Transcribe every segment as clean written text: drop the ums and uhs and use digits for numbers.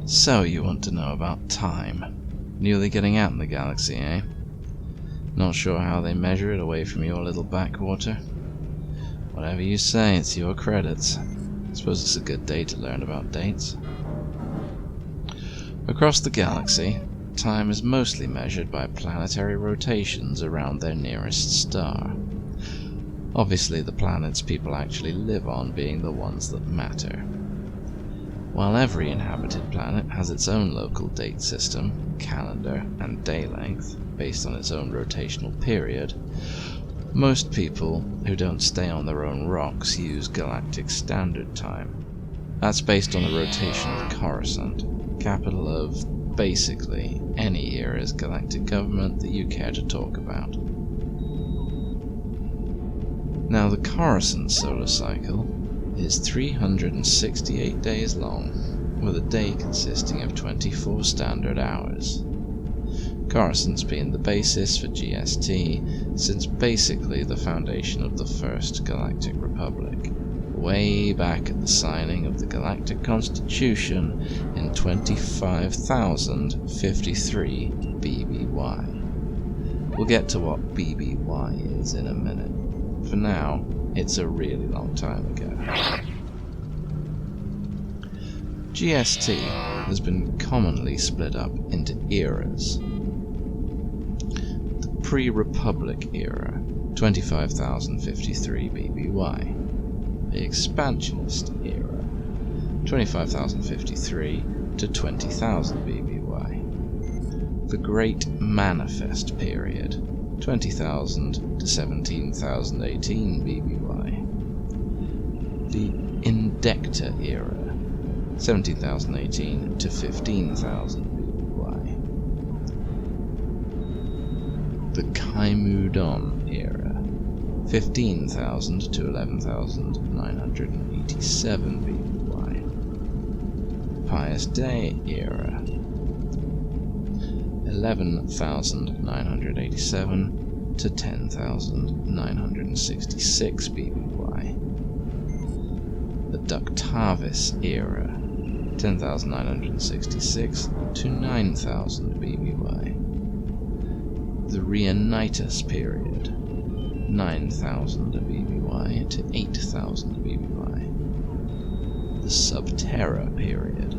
So you want to know about time. Newly getting out in the galaxy, eh? Not sure how they measure it away from your little backwater? Whatever you say, it's your credits. I suppose it's a good day to learn about dates. Across the galaxy, time is mostly measured by planetary rotations around their nearest star. Obviously, the planets people actually live on being the ones that matter. While every inhabited planet has its own local date system, calendar, and day length, based on its own rotational period, most people who don't stay on their own rocks use Galactic Standard Time. That's based on the rotation of Coruscant, capital of, basically, any era's galactic government that you care to talk about. Now, the Coruscant solar cycle is 368 days long, with a day consisting of 24 standard hours. Coruscant's been the basis for GST since basically the foundation of the First Galactic Republic, way back at the signing of the Galactic Constitution in 25,053 BBY. We'll get to what BBY is in a minute. For now, it's a really long time ago. GST has been commonly split up into eras. The pre-Republic era, 25,053 BBY. The Expansionist era, 25,053 to 20,000 BBY. The Great Manifest period, 20,000 to 17,018 BBY. The Indector era, 17,018 to 15,000 BBY. The Kaimudon era, 15,000 to 11,987 BBY. Pius Day era, 11,987 to 10,966 BBY. The Ductavis era, 10,966 to 9,000 BBY. The Reunitas period, 9,000 BBY to 8,000 BBY. The Subterra period,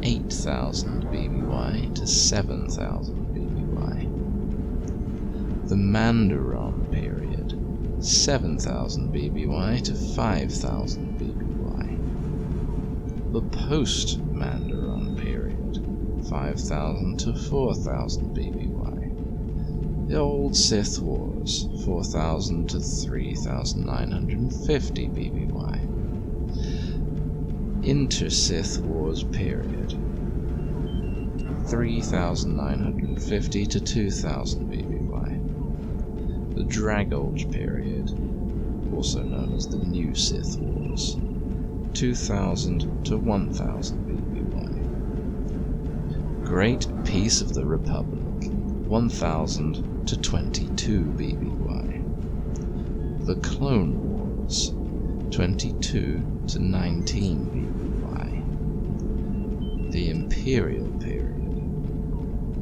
8,000 BBY to 7,000 BBY. The Mandaron period, 7,000 BBY to 5,000 BBY. The Post-Mandaron period, 5,000 to 4,000 BBY. The Old Sith Wars, 4,000 to 3,950 BBY. Inter-Sith Wars period, 3,950 to 2,000 BBY. The Dragolge period, also known as the New Sith Wars, 2,000 to 1,000 BBY. Great Peace of the Republic, 1,000 to 22 BBY. The Clone Wars, 22 to 19 BBY. The Imperial period,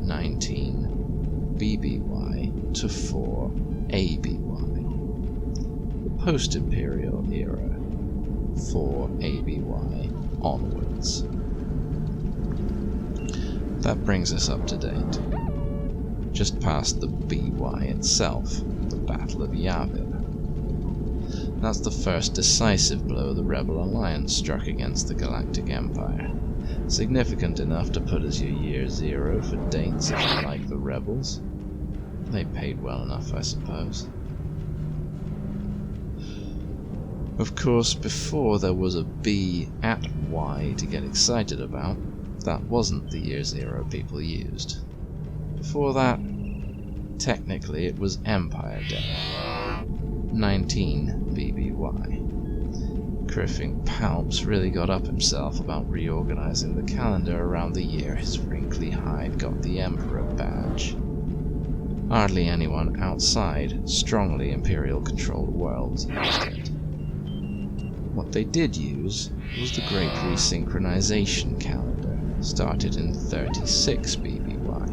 19 BBY to 4 ABY. The Post-Imperial era, 4 ABY onwards. That brings us up to date, just past the BY itself, the Battle of Yavin. That's the first decisive blow the Rebel Alliance struck against the Galactic Empire. Significant enough to put as your year zero for dates if you like the Rebels. They paid well enough, I suppose. Of course, before there was a B at Y to get excited about, that wasn't the year zero people used. Before that, technically it was Empire Day, 19 BBY. Criffing Palps really got up himself about reorganizing the calendar around the year his wrinkly hide got the Emperor badge. Hardly anyone outside strongly Imperial-controlled worlds used it. What they did use was the Great Resynchronisation calendar, started in 36 BBY.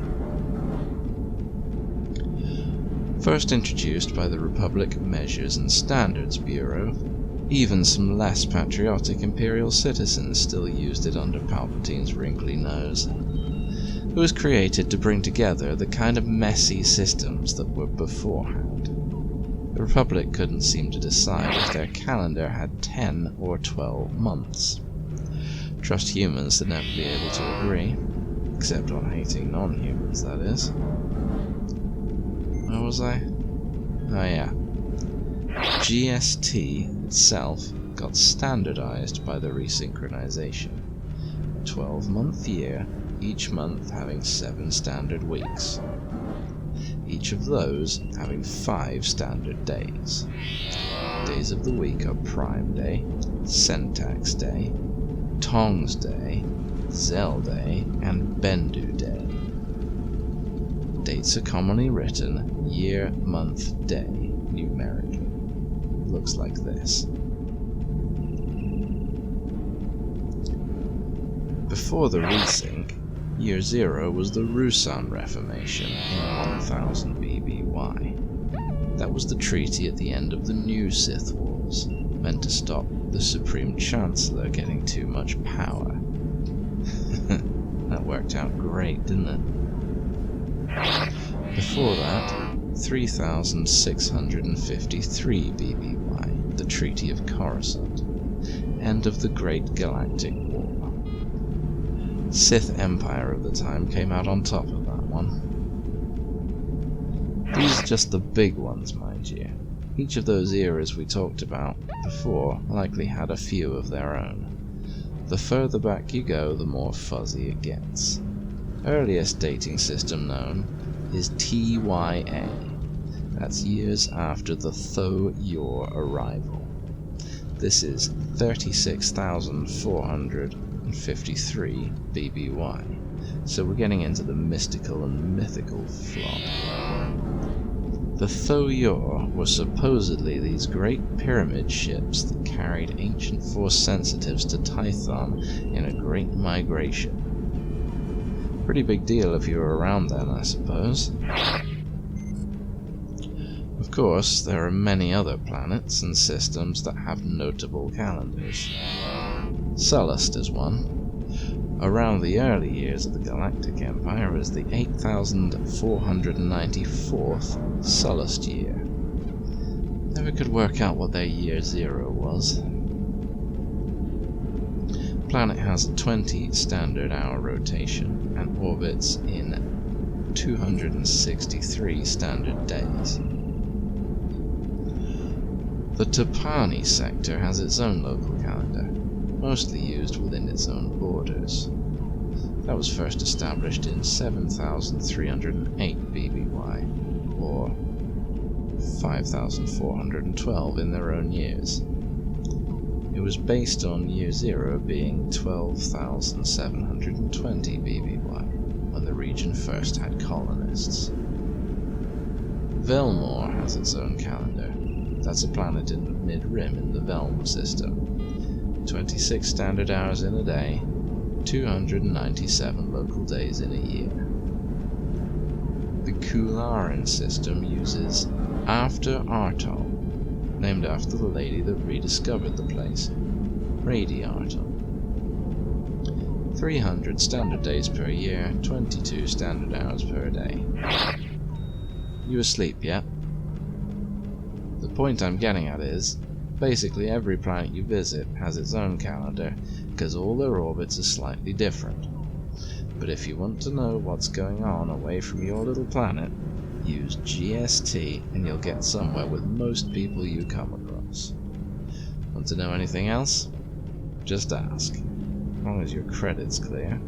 First introduced by the Republic Measures and Standards Bureau, even some less patriotic Imperial citizens still used it under Palpatine's wrinkly nose. It was created to bring together the kind of messy systems that were beforehand. The Republic couldn't seem to decide if their calendar had 10 or 12 months. Trust humans to never be able to agree, except on hating non-humans, that is. Where was I? Oh yeah. GST itself got standardized by the Resynchronisation. A 12-month year, each month having 7 standard weeks. Each of those having 5 standard days. Days of the week are Prime Day, Syntax Day, Tong's Day, Zell Day, and Bendu Day. Dates are commonly written year, month, day, numerically. It looks like this. Before the resync, Year 0 was the Rusan Reformation in 1000 BBY. That was the treaty at the end of the new Sith Wars, meant to stop the Supreme Chancellor getting too much power. That worked out great, didn't it? Before that, 3653 BBY, the Treaty of Coruscant, end of the Great Galactic War. Sith Empire of the time came out on top of that one. These are just the big ones, mind you. Each of those eras we talked about before likely had a few of their own. The further back you go, the more fuzzy it gets. Earliest dating system known is TYA. That's years after the Tho-Yor arrival. This is 36,453 BBY, so we're getting into the mystical and mythical flop. The Tho-Yor were supposedly these great pyramid ships that carried ancient Force sensitives to Tython in a great migration. Pretty big deal if you were around then, I suppose. Of course, there are many other planets and systems that have notable calendars. Sullust is one. Around the early years of the Galactic Empire is the 8494th Sullust year. Never could work out what their year 0 was. The planet has a 20 standard hour rotation and orbits in 263 standard days. The Topani sector has its own local calendar, mostly used within its own borders. That was first established in 7308 BBY, or 5412 in their own years. It was based on year 0 being 12,720 BBY, when the region first had colonists. Velmor has its own calendar. That's a planet in the mid-rim in the Velm system. 26 standard hours in a day, 297 local days in a year. The Kularin system uses After Artal, named after the lady that rediscovered the place, Radi Artal. 300 standard days per year, 22 standard hours per day. You asleep yet? The point I'm getting at is, basically every planet you visit has its own calendar, because all their orbits are slightly different. But if you want to know what's going on away from your little planet, use GST and you'll get somewhere with most people you come across. Want to know anything else? Just ask, as long as your credit's clear.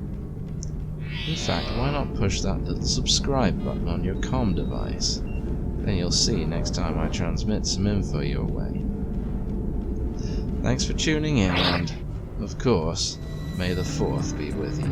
In fact, why not push that little subscribe button on your comm device? Then you'll see next time I transmit some info your way. Thanks for tuning in, and, of course, may the 4th be with you.